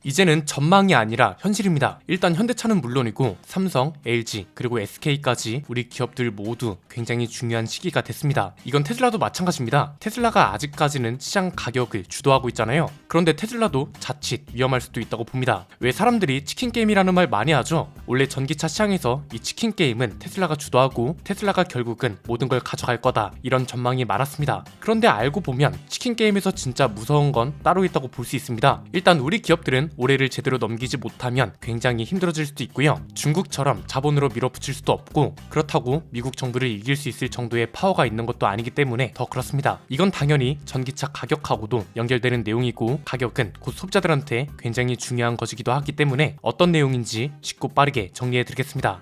이제는 전망이 아니라 현실입니다. 일단 현대차는 물론이고 삼성, LG, 그리고 SK까지 우리 기업들 모두 굉장히 중요한 시기가 됐습니다. 이건 테슬라도 마찬가지입니다. 테슬라가 아직까지는 시장 가격을 주도하고 있잖아요. 그런데 테슬라도 자칫 위험할 수도 있다고 봅니다. 왜 사람들이 치킨 게임이라는 말 많이 하죠? 원래 전기차 시장에서 이 치킨 게임은 테슬라가 주도하고 테슬라가 결국은 모든 걸 가져갈 거다, 이런 전망이 많았습니다. 그런데 알고 보면 치킨 게임에서 진짜 무서운 건 따로 있다고 볼 수 있습니다. 일단 우리 기업들은 올해를 제대로 넘기지 못하면 굉장히 힘들어질 수도 있고요. 중국처럼 자본으로 밀어붙일 수도 없고, 그렇다고 미국 정부를 이길 수 있을 정도의 파워가 있는 것도 아니기 때문에 더 그렇습니다. 이건 당연히 전기차 가격하고도 연결되는 내용이고, 가격은 곧 소비자들한테 굉장히 중요한 것이기도 하기 때문에 어떤 내용인지 쉽고 빠르게 정리해드리겠습니다.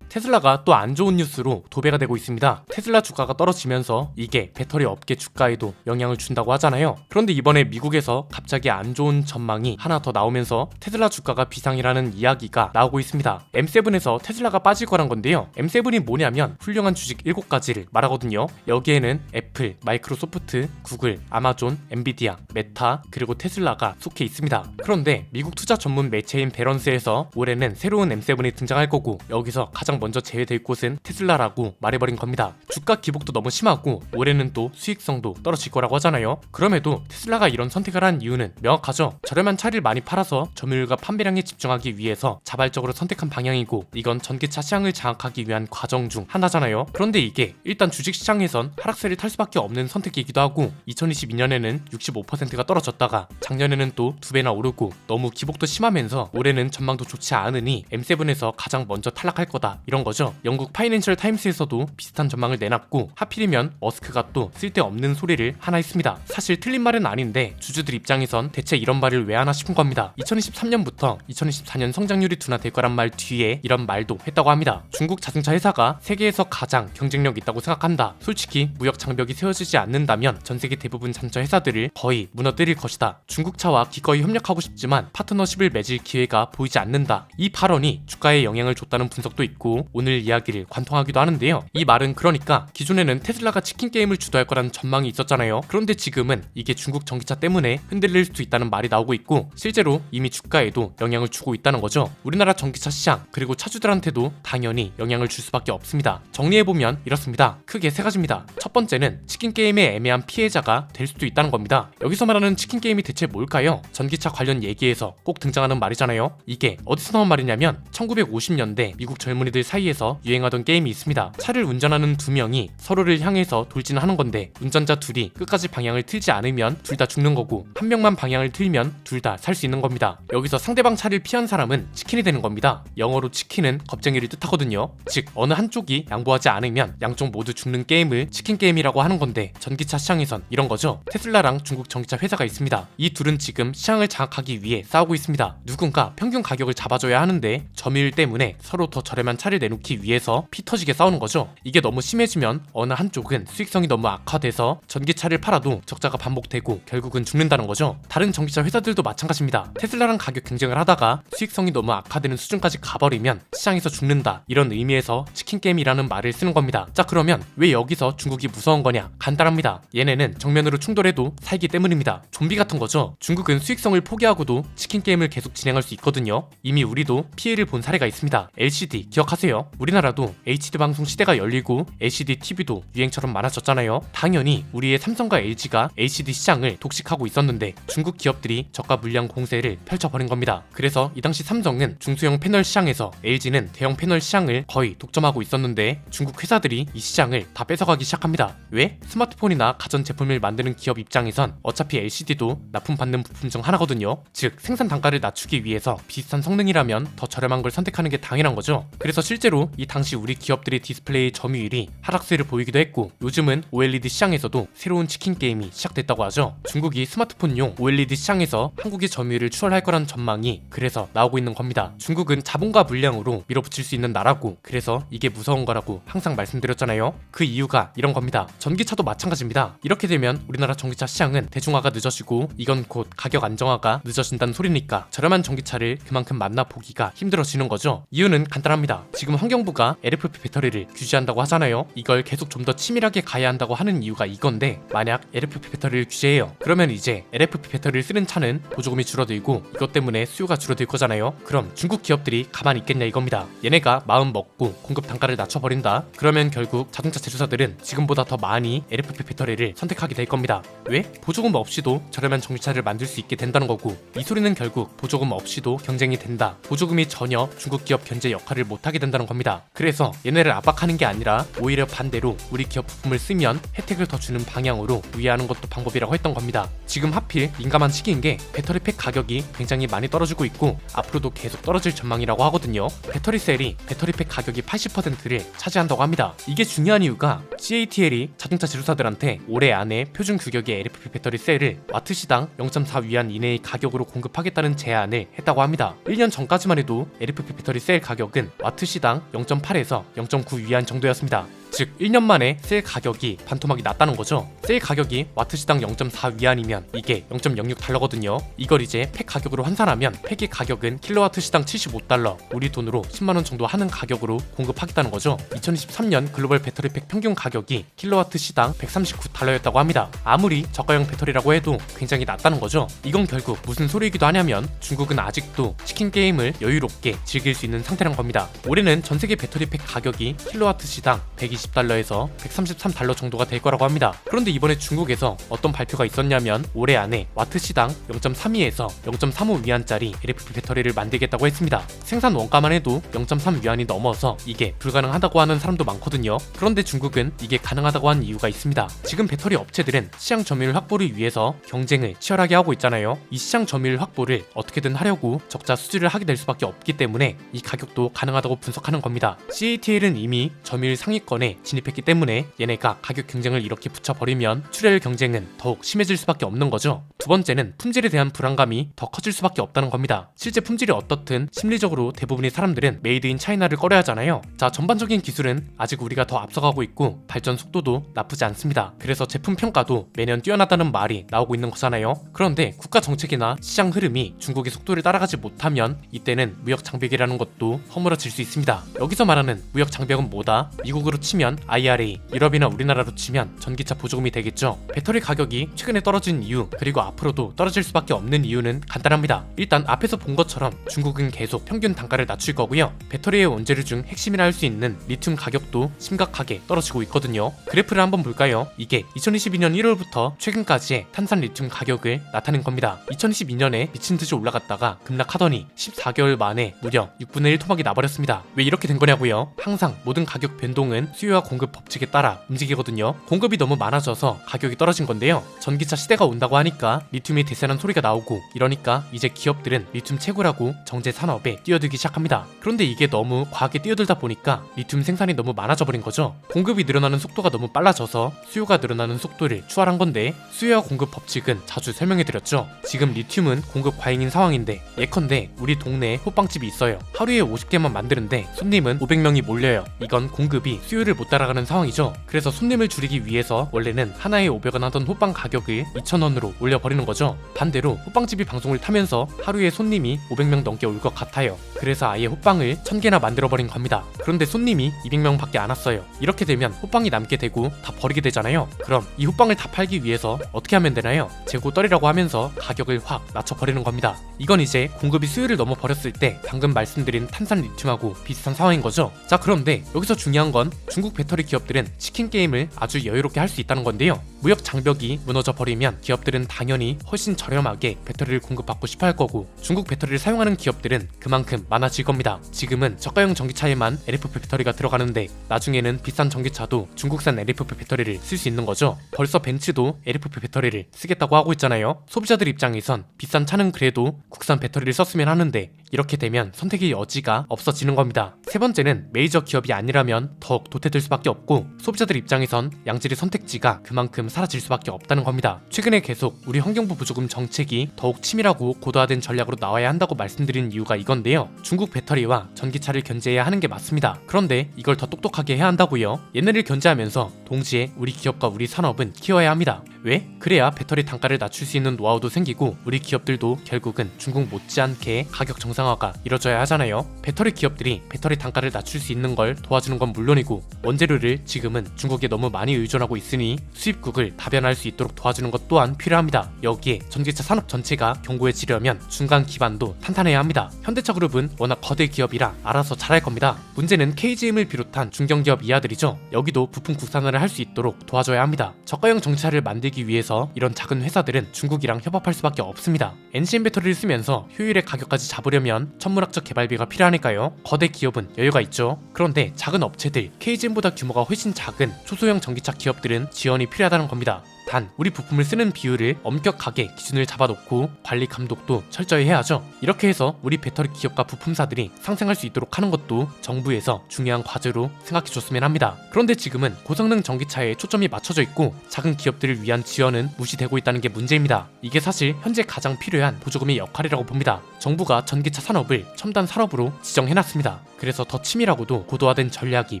테슬라가 또 안 좋은 뉴스로 도배가 되고 있습니다. 테슬라 주가가 떨어지면서 이게 배터리 업계 주가에도 영향을 준다고 하잖아요. 그런데 이번에 미국에서 갑자기 안 좋은 전망이 하나 더 나오면서 테슬라 주가가 비상이라는 이야기가 나오고 있습니다. M7에서 테슬라가 빠질 거란 건데요. M7이 뭐냐면 훌륭한 주식 7가지를 말하거든요. 여기에는 애플, 마이크로소프트, 구글, 아마존, 엔비디아, 메타, 그리고 테슬라가 속해 있습니다. 그런데 미국 투자 전문 매체인 배런스에서 올해는 새로운 M7이 등장할 거고, 여기서 가장 먼저 제외될 곳은 테슬라라고 말해버린 겁니다. 주가 기복도 너무 심하고 올해는 또 수익성도 떨어질 거라고 하잖아요. 그럼에도 테슬라가 이런 선택을 한 이유는 명확하죠. 저렴한 차를 많이 팔아서 점유율과 판매량에 집중하기 위해서 자발적으로 선택한 방향이고, 이건 전기차 시장을 장악하기 위한 과정 중 하나잖아요. 그런데 이게 일단 주식시장에선 하락세를 탈 수밖에 없는 선택이기도 하고, 2022년에는 65%가 떨어졌다가 작년에는 또 2배나 오르고, 너무 기복도 심하면서 올해는 전망도 좋지 않으니 M7에서 가장 먼저 탈락할 거다, 이런 거죠. 영국 파이낸셜 타임스에서도 비슷한 전망을 내놨고, 하필이면 머스크가 또 쓸데없는 소리를 하나 했습니다. 사실 틀린 말은 아닌데 주주들 입장에선 대체 이런 말을 왜 하나 싶은 겁니다. 2023년부터 2024년 성장률이 둔화될 거란 말 뒤에 이런 말도 했다고 합니다. 중국 자동차 회사가 세계에서 가장 경쟁력 있다고 생각한다. 솔직히 무역 장벽이 세워지지 않는다면 전 세계 대부분 자동차 회사들을 거의 무너뜨릴 것이다. 중국차와 기꺼이 협력하고 싶지만 파트너십을 맺을 기회가 보이지 않는다. 이 발언이 주가에 영향을 줬다는 분석도 있고, 오늘 이야기를 관통하기도 하는데요. 이 말은 그러니까 기존에는 테슬라가 치킨 게임을 주도할 거라는 전망이 있었잖아요. 그런데 지금은 이게 중국 전기차 때문에 흔들릴 수도 있다는 말이 나오고 있고, 실제로 이미 주가에도 영향을 주고 있다는 거죠. 우리나라 전기차 시장 그리고 차주들한테도 당연히 영향을 줄 수밖에 없습니다. 정리해보면 이렇습니다. 크게 세 가지입니다. 첫 번째는 치킨 게임의 애매한 피해자가 될 수도 있다는 겁니다. 여기서 말하는 치킨 게임이 대체 뭘까요? 전기차 관련 얘기에서 꼭 등장하는 말이잖아요. 이게 어디서 나온 말이냐면 1950년대 미국 젊은이들 사이에서 유행하던 게임이 있습니다. 차를 운전하는 두 명이 서로를 향해서 돌진하는 건데, 운전자 둘이 끝까지 방향을 틀지 않으면 둘 다 죽는 거고, 한 명만 방향을 틀면 둘 다 살 수 있는 겁니다. 여기서 상대방 차를 피한 사람은 치킨이 되는 겁니다. 영어로 치킨은 겁쟁이를 뜻하거든요. 즉 어느 한쪽이 양보하지 않으면 양쪽 모두 죽는 게임을 치킨 게임이라고 하는 건데, 전기차 시장에선 이런 거죠. 테슬라랑 중국 전기차 회사가 있습니다. 이 둘은 지금 시장을 장악하기 위해 싸우고 있습니다. 누군가 평균 가격을 잡아줘야 하는데 점유율 때문에 서로 더 저렴한 차를 내놓기 위해서 피 터지게 싸우는 거죠. 이게 너무 심해지면 어느 한쪽은 수익성이 너무 악화돼서 전기차를 팔아도 적자가 반복되고 결국은 죽는다는 거죠. 다른 전기차 회사들도 마찬가지입니다. 테슬라랑 가격 경쟁을 하다가 수익성이 너무 악화되는 수준까지 가버리면 시장에서 죽는다, 이런 의미에서 치킨 게임이라는 말을 쓰는 겁니다. 자, 그러면 왜 여기서 중국이 무서운 거냐? 간단합니다. 얘네는 정면으로 충돌해도 살기 때문입니다. 좀비 같은 거죠. 중국은 수익성을 포기하고도 치킨 게임을 계속 진행할 수 있거든요. 이미 우리도 피해를 본 사례가 있습니다. LCD 기억하세요? 우리나라도 HD 방송 시대가 열리고 LCD TV도 유행처럼 많아졌잖아요. 당연히 우리의 삼성과 LG가 LCD 시장을 독식하고 있었는데 중국 기업들이 저가 물량 공세를 펼쳐버린 겁니다. 그래서 이 당시 삼성은 중소형 패널 시장에서, LG는 대형 패널 시장을 거의 독점하고 있었는데, 중국 회사들이 이 시장을 다 뺏어가기 시작합니다. 왜? 스마트폰이나 가전제품을 만드는 기업 입장에선 어차피 LCD도 납품받는 부품 중 하나거든요. 즉 생산 단가를 낮추기 위해서 비슷한 성능이라면 더 저렴한 걸 선택하는 게 당연한 거죠. 그래서 실제 실제로 이 당시 우리 기업들의 디스플레이 점유율이 하락세를 보이기도 했고 요즘은 OLED 시장에서도 새로운 치킨 게임이 시작됐다고 하죠. 중국이 스마트폰용 OLED 시장에서 한국의 점유율을 추월할 거란 전망이 그래서 나오고 있는 겁니다. 중국은 자본과 물량으로 밀어붙일 수 있는 나라고 그래서 이게 무서운 거라고 항상 말씀드렸잖아요. 그 이유가 이런 겁니다. 전기차도 마찬가지입니다. 이렇게 되면 우리나라 전기차 시장은 대중화가 늦어지고 이건 곧 가격 안정화가 늦어진다는 소리니까 저렴한 전기차를 그만큼 만나보기가 힘들어지는 거죠. 이유는 간단합니다. 지금 환경부가 LFP 배터리를 규제한다고 하잖아요. 이걸 계속 좀 더 치밀하게 가야 한다고 하는 이유가 이건데 만약 LFP 배터리를 규제해요. 그러면 이제 LFP 배터리를 쓰는 차는 보조금이 줄어들고 이것 때문에 수요가 줄어들 거잖아요. 그럼 중국 기업들이 가만히 있겠냐 이겁니다. 얘네가 마음 먹고 공급 단가를 낮춰버린다. 그러면 결국 자동차 제조사들은 지금보다 더 많이 LFP 배터리를 선택하게 될 겁니다. 왜? 보조금 없이도 저렴한 전기차를 만들 수 있게 된다는 거고 이 소리는 결국 보조금 없이도 경쟁이 된다. 보조금이 전혀 중국 기업 견제 역할을 못하게 된다는 겁니다. 그래서 얘네를 압박하는 게 아니라 오히려 반대로 우리 기업 부품을 쓰면 혜택을 더 주는 방향으로 우회하는 것도 방법이라고 했던 겁니다. 지금 하필 민감한 시기인 게 배터리팩 가격이 굉장히 많이 떨어지고 있고 앞으로도 계속 떨어질 전망이라고 하거든요. 배터리 셀이 배터리팩 가격이 80%를 차지한다고 합니다. 이게 중요한 이유가 CATL이 자동차 제조사들한테 올해 안에 표준 규격의 LFP 배터리 셀을 와트 시당 0.4 위안 이내의 가격으로 공급하겠다는 제안을 했다고 합니다. 1년 전까지만 해도 LFP 배터리 셀 가격은 와트 시당 0.8에서 0.9 위안 정도였습니다. 즉 1년 만에 셀 가격이 반토막이 났다는 거죠. 셀 가격이 와트 시당 0.4 위안이면 이게 0.06달러거든요. 이걸 이제 팩 가격으로 환산하면 팩의 가격은 킬로와트 시당 75달러, 우리 돈으로 10만원 정도 하는 가격으로 공급하겠다는 거죠. 2023년 글로벌 배터리팩 평균 가격이 킬로와트 시당 139달러였다고 합니다. 아무리 저가형 배터리라고 해도 굉장히 낮다는 거죠. 이건 결국 무슨 소리이기도 하냐면 중국은 아직도 치킨 게임을 여유롭게 즐길 수 있는 상태란 겁니다. 올해는 전세계 배터리팩 가격이 킬로와트 시당 120달러에서 133달러 정도가 될 거라고 합니다. 그런데 이번에 중국에서 어떤 발표가 있었냐면 올해 안에 와트 시당 0.32에서 0.35 위안짜리 LFP 배터리를 만들겠다고 했습니다. 생산 원가만 해도 0.3 위안이 넘어서 이게 불가능하다고 하는 사람도 많거든요. 그런데 중국은 이게 가능하다고 한 이유가 있습니다. 지금 배터리 업체들은 시장 점유율 확보를 위해서 경쟁을 치열하게 하고 있잖아요. 이 시장 점유율 확보를 어떻게든 하려고 적자 수주를 하게 될 수밖에 없기 때문에 이 가격도 가능하다고 분석하는 겁니다. CATL은 이미 점유율 상위권에 진입했기 때문에 얘네가 가격 경쟁을 이렇게 붙여버리면 출혈 경쟁은 더욱 심해질 수밖에 없는 거죠. 두 번째는 품질에 대한 불안감이 더 커질 수밖에 없다는 겁니다. 실제 품질이 어떻든 심리적으로 대부분의 사람들은 메이드 인 차이나를 꺼려 하잖아요. 자, 전반적인 기술은 아직 우리가 더 앞서가고 있고 발전 속도도 나쁘지 않습니다. 그래서 제품 평가도 매년 뛰어나다는 말이 나오고 있는 거잖아요. 그런데 국가 정책이나 시장 흐름이 중국의 속도를 따라가지 못하면 이때는 무역 장벽이라는 것도 허물어질 수 있습니다. 여기서 말하는 무역 장벽은 뭐다? 미국으로 치면 IRA, 유럽이나 우리나라로 치면 전기차 보조금이 되겠죠. 배터리 가격이 최근에 떨어진 이유 그리고 앞으로도 떨어질 수밖에 없는 이유는 간단합니다. 일단 앞에서 본 것처럼 중국은 계속 평균 단가를 낮출 거고요. 배터리의 원재료 중 핵심이라 할 수 있는 리튬 가격도 심각하게 떨어지고 있거든요. 그래프를 한번 볼까요? 이게 2022년 1월부터 최근까지의 탄산 리튬 가격을 나타낸 겁니다. 2012년에 미친 듯이 올라갔다가 급락하더니 14개월 만에 무려 6분의 1 토막이 나버렸습니다. 왜 이렇게 된 거냐고요? 항상 모든 가격 변동은 수요와 공급 법칙에 따라 움직이거든요. 공급이 너무 많아져서 가격이 떨어진 건데요. 전기차 시대가 온다고 하니까 리튬이 대세라는 소리가 나오고 이러니까 이제 기업들은 리튬 채굴하고 정제 산업에 뛰어들기 시작합니다. 그런데 이게 너무 과하게 뛰어들다 보니까 리튬 생산이 너무 많아져 버린 거죠. 공급이 늘어나는 속도가 너무 빨라져서 수요가 늘어나는 속도를 추월한 건데 수요와 공급 법칙은 자주 설명해드렸죠. 지금 리튬은 공급 과잉인 상황인데 예컨대 우리 동네에 호빵집이 있어요. 하루에 50개만 만드는데 손님은 500명이 몰려요. 이건 공급이 수요를 못 따라가는 상황이죠. 그래서 손님을 줄이기 위해서 원래는 하나에 500원 하던 호빵 가격을 2,000원으로 올려버리는 거죠. 반대로 호빵집이 방송을 타면서 하루에 손님이 500명 넘게 올 것 같아요. 그래서 아예 호빵을 1000개나 만들어버린 겁니다. 그런데 손님이 200명밖에 안 왔어요. 이렇게 되면 호빵이 남게 되고 다 버리게 되잖아요. 그럼 이 호빵을 다 팔기 위해서 어떻게 하면 되나요? 재고 떨이라고 하면서 가격을 확 낮춰버리는 겁니다. 이건 이제 공급이 수요를 넘어버렸을 때 방금 말씀드린 탄산 리튬하고 비슷한 상황인 거죠. 자, 그런데 여기서 중요한 건 중국 배터리 기업들은 치킨 게임을 아주 여유롭게 할 수 있다는 건데요. 무역 장벽이 무너져 버리면 기업들은 당연히 훨씬 저렴하게 배터리를 공급받고 싶어 할 거고 중국 배터리를 사용하는 기업들은 그만큼 많아질 겁니다. 지금은 저가형 전기차에만 LFP 배터리가 들어가는데 나중에는 비싼 전기차도 중국산 LFP 배터리를 쓸 수 있는 거죠. 벌써 벤츠도 LFP 배터리를 쓰겠다고 하고 있잖아요. 소비자들 입장에선 비싼 차는 그래도 국산 배터리를 썼으면 하는데 이렇게 되면 선택의 여지가 없어지는 겁니다. 세 번째는 메이저 기업이 아니라면 더욱 도태될 수밖에 없고 소비자들 입장에선 양질의 선택지가 그만큼 사라질 수밖에 없다는 겁니다. 최근에 계속 우리 환경부 보조금 정책이 더욱 치밀하고 고도화된 전략으로 나와야 한다고 말씀드린 이유가 이건데요. 중국 배터리와 전기차를 견제해야 하는 게 맞습니다. 그런데 이걸 더 똑똑하게 해야 한다고요? 얘네를 견제하면서 동시에 우리 기업과 우리 산업은 키워야 합니다. 왜? 그래야 배터리 단가를 낮출 수 있는 노하우도 생기고 우리 기업들도 결국은 중국 못지않게 가격 정상화가 이뤄져야 하잖아요. 배터리 기업들이 배터리 단가를 낮출 수 있는 걸 도와주는 건 물론이고 원재료를 지금은 중국에 너무 많이 의존하고 있으니 수입국을 다변할 수 있도록 도와주는 것 또한 필요합니다. 여기에 전기차 산업 전체가 견고해지려면 중간 기반도 탄탄해야 합니다. 현대차그룹은 워낙 거대 기업이라 알아서 잘할 겁니다. 문제는 KGM을 비롯한 중견기업 이하들이죠. 여기도 부품 국산화를 할 수 있도록 도와줘야 합니다. 저가형 전기차를 만들기 위해서 이런 작은 회사들은 중국이랑 협업할 수밖에 없습니다. NCM 배터리를 쓰면서 효율의 가격까지 잡으려면 천문학적 개발비가 필요하니까요. 거대 기업은 여유가 있죠. 그런데 작은 업체들, KGM보다 규모가 훨씬 작은 초소형 전기차 기업들은 지원이 필요하다는 겁니다. 단 우리 부품을 쓰는 비율을 엄격하게 기준을 잡아놓고 관리 감독도 철저히 해야죠. 이렇게 해서 우리 배터리 기업과 부품사들이 상생할 수 있도록 하는 것도 정부에서 중요한 과제로 생각해줬으면 합니다. 그런데 지금은 고성능 전기차에 초점이 맞춰져 있고 작은 기업들을 위한 지원은 무시되고 있다는 게 문제입니다. 이게 사실 현재 가장 필요한 보조금의 역할이라고 봅니다. 정부가 전기차 산업을 첨단 산업으로 지정해놨습니다. 그래서 더 치밀하고도 고도화된 전략이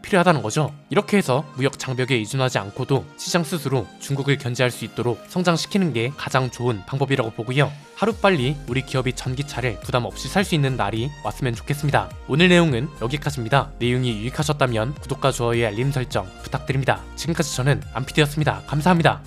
필요하다는 거죠. 이렇게 해서 무역 장벽에 의존하지 않고도 시장 스스로 중국을 견제할 수 있도록 성장시키는 게 가장 좋은 방법이라고 보고요. 하루빨리 우리 기업이 전기차를 부담 없이 살 수 있는 날이 왔으면 좋겠습니다. 오늘 내용은 여기까지입니다. 내용이 유익하셨다면 구독과 좋아요의 알림 설정 부탁드립니다. 지금까지 저는 안피디였습니다. 감사합니다.